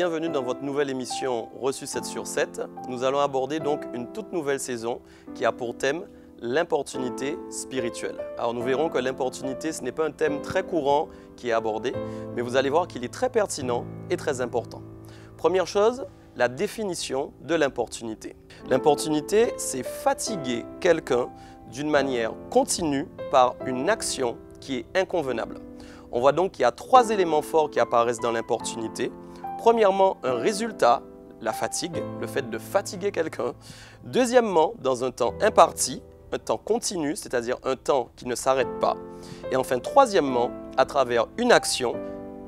bienvenue dans votre nouvelle émission Reçu 7 sur 7. Nous allons aborder donc une toute nouvelle saison qui a pour thème l'importunité spirituelle. Alors nous verrons que l'importunité, ce n'est pas un thème très courant qui est abordé, mais vous allez voir qu'il est très pertinent et très important. Première chose, la définition de l'importunité. L'importunité, c'est fatiguer quelqu'un d'une manière continue par une action qui est inconvenable. On voit donc qu'il y a trois éléments forts qui apparaissent dans l'importunité. Premièrement, un résultat, la fatigue, le fait de fatiguer quelqu'un. Deuxièmement, dans un temps imparti, un temps continu, c'est-à-dire un temps qui ne s'arrête pas. Et enfin, troisièmement, à travers une action,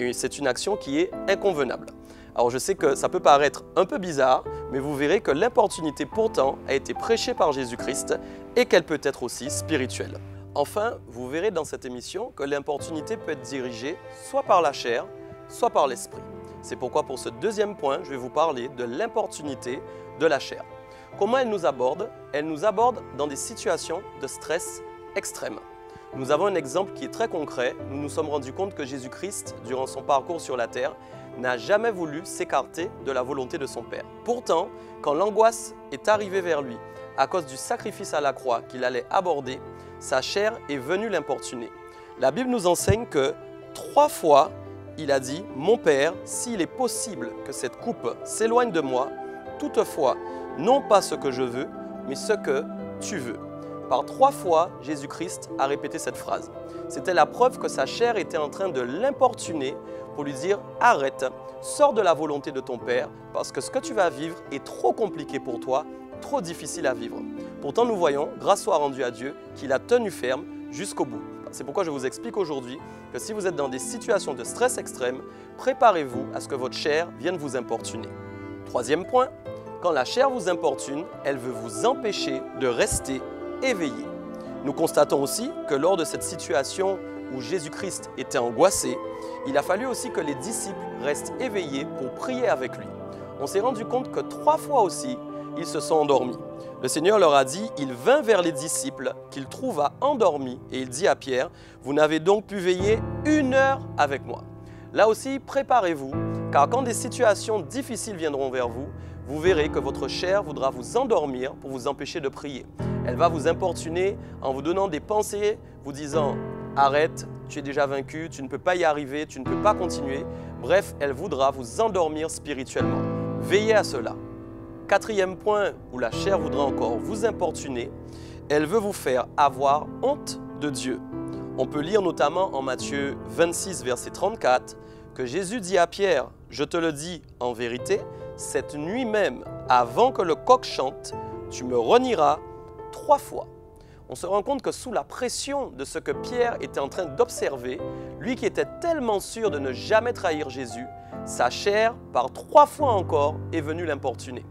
et c'est une action qui est inconvenable. Alors je sais que ça peut paraître un peu bizarre, mais vous verrez que l'importunité pourtant a été prêchée par Jésus-Christ et qu'elle peut être aussi spirituelle. Enfin, vous verrez dans cette émission que l'importunité peut être dirigée soit par la chair, soit par l'esprit. C'est pourquoi pour ce deuxième point, je vais vous parler de l'importunité de la chair. Comment elle nous aborde? Elle nous aborde dans des situations de stress extrême. Nous avons un exemple qui est très concret. Nous nous sommes rendus compte que Jésus-Christ, durant son parcours sur la terre, n'a jamais voulu s'écarter de la volonté de son Père. Pourtant, quand l'angoisse est arrivée vers lui, à cause du sacrifice à la croix qu'il allait aborder, sa chair est venue l'importuner. La Bible nous enseigne que 3 fois, il a dit « Mon Père, s'il est possible que cette coupe s'éloigne de moi, toutefois, non pas ce que je veux, mais ce que tu veux. » Par 3 fois, Jésus-Christ a répété cette phrase. C'était la preuve que sa chair était en train de l'importuner pour lui dire « Arrête, sors de la volonté de ton Père, parce que ce que tu vas vivre est trop compliqué pour toi, trop difficile à vivre. » Pourtant, nous voyons, grâce soit rendue à Dieu, qu'il a tenu ferme jusqu'au bout. C'est pourquoi je vous explique aujourd'hui que si vous êtes dans des situations de stress extrême, préparez-vous à ce que votre chair vienne vous importuner. Troisième point, quand la chair vous importune, elle veut vous empêcher de rester éveillé. Nous constatons aussi que lors de cette situation où Jésus-Christ était angoissé, il a fallu aussi que les disciples restent éveillés pour prier avec lui. On s'est rendu compte que 3 fois aussi, ils se sont endormis. Le Seigneur leur a dit, il vint vers les disciples qu'il trouva endormis et il dit à Pierre, « Vous n'avez donc pu veiller 1 heure avec moi. » Là aussi, préparez-vous, car quand des situations difficiles viendront vers vous, vous verrez que votre chair voudra vous endormir pour vous empêcher de prier. Elle va vous importuner en vous donnant des pensées, vous disant « Arrête, tu es déjà vaincu, tu ne peux pas y arriver, tu ne peux pas continuer. » Bref, elle voudra vous endormir spirituellement. Veillez à cela. Quatrième point où la chair voudra encore vous importuner, elle veut vous faire avoir honte de Dieu. On peut lire notamment en Matthieu 26, verset 34, que Jésus dit à Pierre, « Je te le dis en vérité, cette nuit même, avant que le coq chante, tu me renieras 3 fois. » On se rend compte que sous la pression de ce que Pierre était en train d'observer, lui qui était tellement sûr de ne jamais trahir Jésus, sa chair, par 3 fois encore, est venue l'importuner.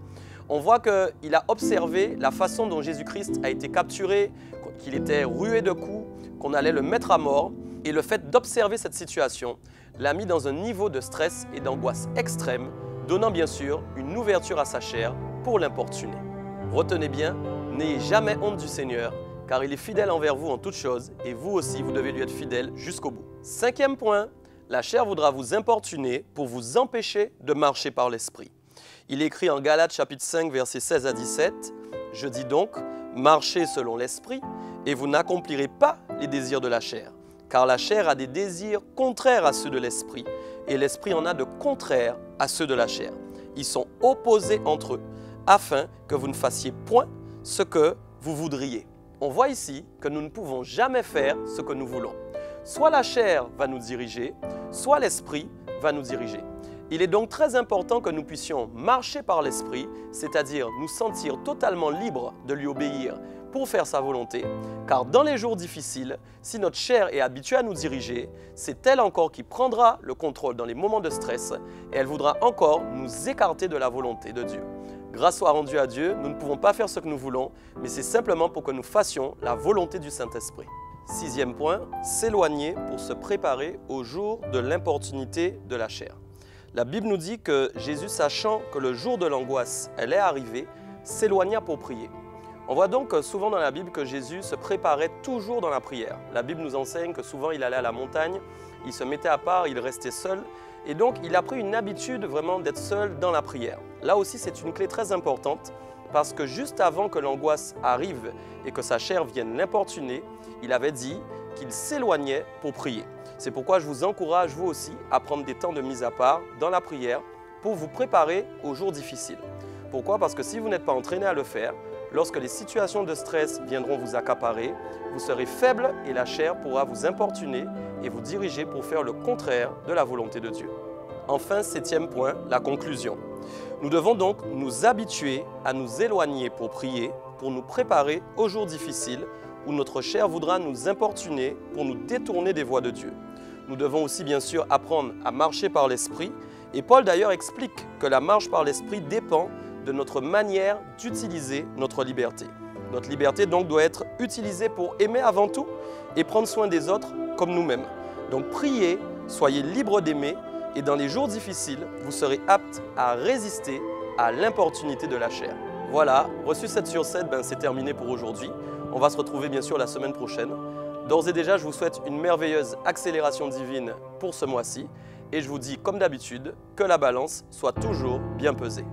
On voit qu'il a observé la façon dont Jésus-Christ a été capturé, qu'il était rué de coups, qu'on allait le mettre à mort. Et le fait d'observer cette situation l'a mis dans un niveau de stress et d'angoisse extrême, donnant bien sûr une ouverture à sa chair pour l'importuner. Retenez bien, n'ayez jamais honte du Seigneur, car il est fidèle envers vous en toutes choses, et vous aussi, vous devez lui être fidèle jusqu'au bout. 5e point, la chair voudra vous importuner pour vous empêcher de marcher par l'esprit. Il est écrit en Galates chapitre 5, versets 16 à 17, « Je dis donc, marchez selon l'esprit, et vous n'accomplirez pas les désirs de la chair. Car la chair a des désirs contraires à ceux de l'esprit, et l'esprit en a de contraires à ceux de la chair. Ils sont opposés entre eux, afin que vous ne fassiez point ce que vous voudriez. » On voit ici que nous ne pouvons jamais faire ce que nous voulons. Soit la chair va nous diriger, soit l'esprit va nous diriger. Il est donc très important que nous puissions marcher par l'esprit, c'est-à-dire nous sentir totalement libres de lui obéir pour faire sa volonté, car dans les jours difficiles, si notre chair est habituée à nous diriger, c'est elle encore qui prendra le contrôle dans les moments de stress et elle voudra encore nous écarter de la volonté de Dieu. Grâce soit rendue à Dieu, nous ne pouvons pas faire ce que nous voulons, mais c'est simplement pour que nous fassions la volonté du Saint-Esprit. 6e point, s'éloigner pour se préparer au jour de l'importunité de la chair. La Bible nous dit que Jésus, sachant que le jour de l'angoisse allait arriver, s'éloigna pour prier. On voit donc souvent dans la Bible que Jésus se préparait toujours dans la prière. La Bible nous enseigne que souvent il allait à la montagne, il se mettait à part, il restait seul Et donc, il a pris une habitude vraiment d'être seul dans la prière. Là aussi, c'est une clé très importante parce que juste avant que l'angoisse arrive et que sa chair vienne l'importuner, il avait dit qu'il s'éloignait pour prier. C'est pourquoi je vous encourage, vous aussi, à prendre des temps de mise à part dans la prière pour vous préparer aux jours difficiles. Pourquoi? Parce que si vous n'êtes pas entraîné à le faire, lorsque les situations de stress viendront vous accaparer, vous serez faible et la chair pourra vous importuner et vous diriger pour faire le contraire de la volonté de Dieu. Enfin, 7e point, la conclusion. Nous devons donc nous habituer à nous éloigner pour prier, pour nous préparer aux jours difficiles où notre chair voudra nous importuner pour nous détourner des voies de Dieu. Nous devons aussi bien sûr apprendre à marcher par l'Esprit et Paul d'ailleurs explique que la marche par l'Esprit dépend de notre manière d'utiliser notre liberté. Notre liberté donc doit être utilisée pour aimer avant tout et prendre soin des autres comme nous-mêmes. Donc priez, soyez libres d'aimer et dans les jours difficiles, vous serez aptes à résister à l'importunité de la chair. Voilà, reçu 7 sur 7, c'est terminé pour aujourd'hui. On va se retrouver bien sûr la semaine prochaine. D'ores et déjà, je vous souhaite une merveilleuse accélération divine pour ce mois-ci et je vous dis comme d'habitude que la balance soit toujours bien pesée.